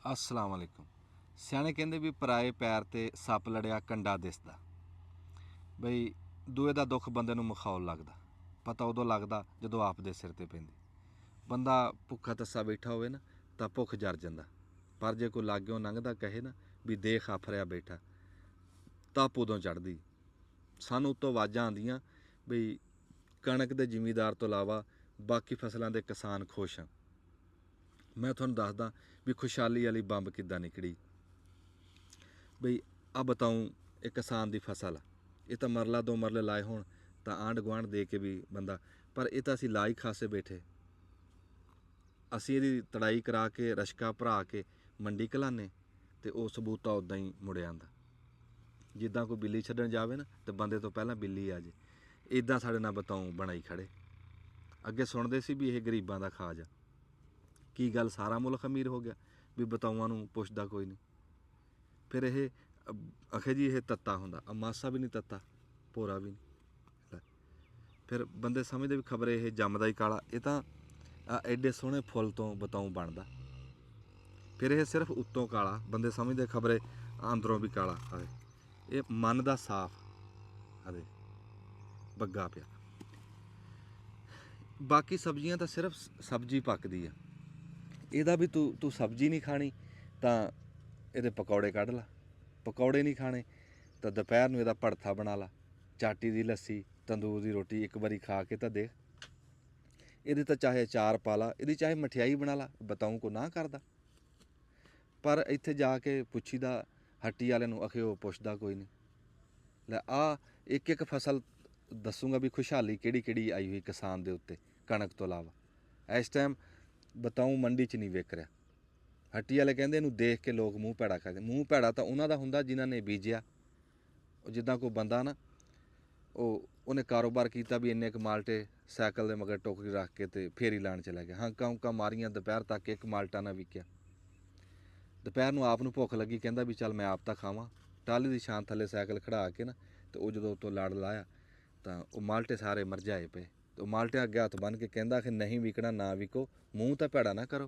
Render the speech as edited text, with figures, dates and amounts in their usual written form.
अस्सलाम वालेकुम। सियाणे कहंदे भी पराए पैर ते सप लड़िया कंडा दिसदा। बई दूए दा दुख बंदे नूं मखौल लगदा। पता उदों लगदा जदों आप दे सिर ते पैंदी। बंदा भुक्खा तस्सा बैठा होवे ना तां भुख जर जांदा, पर जे कोई लाग्यों लंघदा कहे ना भी देख आफरिया बैठा, तप उदों चढ़दी। सानूं उत्तों आवाज़ां आंदियां बई कणक दे जिमीदार तो इलावा बाकी फसलों के किसान खुश हैं। मैं तुहानूं दसदा भी खुशहाली वाली बंब किद्दां निकली। बई आ बताऊँ एक किसान की फसल आ, ये तो मरला दो मरले लाए होण तां आंढ गुआंढ दे के भी बंदा, पर ये तो असीं ला ही खासे बैठे। असीं इहदी तड़ाई करा के रशका भरा के मंडी घलाने ते वो सबूता उदां ही मुड़े आंदा। जिद्दां कोई बिल्ली छड्डण जावे ना तो बंदे तो पहलां बिल्ली आ जे, इदां साडे नाल बताऊं बनाई खड़े। अगे सुणदे सी भी ये गरीबां दा खाज आ। की गल सारा मुल्क अमीर हो गया भी बताऊआं नूं पुछदा कोई नहीं। फिर ये आखे जी ये तत्ता हुंदा, मासा भी नहीं तत्ता, भोरा भी नहीं। फिर बंदे समझदे भी खबरे ये जमदा ही काला, ये तां एडे सोहणे फुੱਲ तो बताऊं बनदा। फिर ये सिर्फ उत्तों काला, बंदे समझदे खबरे अंदरों भी काला। आदे ये मन दा साफ, आदे बग्गा पिया। बाकी सब्जियां तो सिर्फ सब्जी पकदी है, ਇਹਦਾ भी तू सब्जी नहीं खानी तो ਇਹਦੇ पकौड़े कढ़ ला, पकौड़े नहीं खाने तो दोपहर ਨੂੰ ਇਹਦਾ ਭੜਥਾ बना ला, चाटी ਦੀ ਲੱਸੀ तंदूर ਦੀ रोटी एक बारी खा के तो देख। ਇਹਦੇ ਤਾਂ चाहे अचार पा ला, ਇਹਦੀ चाहे मठियाई बना ला, बताऊँ को ना करदा। पर ਇੱਥੇ ਜਾ ਕੇ ਪੁੱਛੀਦਾ ਹੱਟੀ ਵਾਲੇ ਨੂੰ, ਅਖੇ ਉਹ ਪੁੱਛਦਾ ਕੋਈ ਨਹੀਂ। ਲੈ ਆ ਇੱਕ ਇੱਕ ਫਸਲ ਦੱਸੂਗਾ ਵੀ ਖੁਸ਼ਹਾਲੀ ਕਿਹੜੀ ਕਿਹੜੀ ਆਈ ਹੋਈ ਕਿਸਾਨ ਦੇ ਉੱਤੇ ਕਣਕ ਤੋਂ ਇਲਾਵਾ। ਇਸ ਟਾਈਮ बताऊँ मंडी च नहीं वेख रहा। हट्टी वाले कहते इनू देख के लोग मूँह भैड़ा करते। मूँह भैड़ा तो उन्होंने हुंदा जिन्होंने बीजिया। जिद्दां कोई बंदा ना उन्हें कारोबार किया भी इन्ने क माल्टे सैकल के मगर टोकरी रख के तो फेरी लाण चला गया, हंका हुंका मारियां, दोपहर तक एक माल्टा ना विकिया। दोपहर नूं आप नूं भुख लगी, कहंदा भी चल मैं आप तो खावां। टाली की छां थले सैकल खड़ा के ना तो जो तो लड़ लाया तो वो माल्टे सारे मरझाए पे। तो माल्टे अगे हथ बन के कहंदा कि नहीं विकना ना विको, मूँह तो भैड़ा ना करो।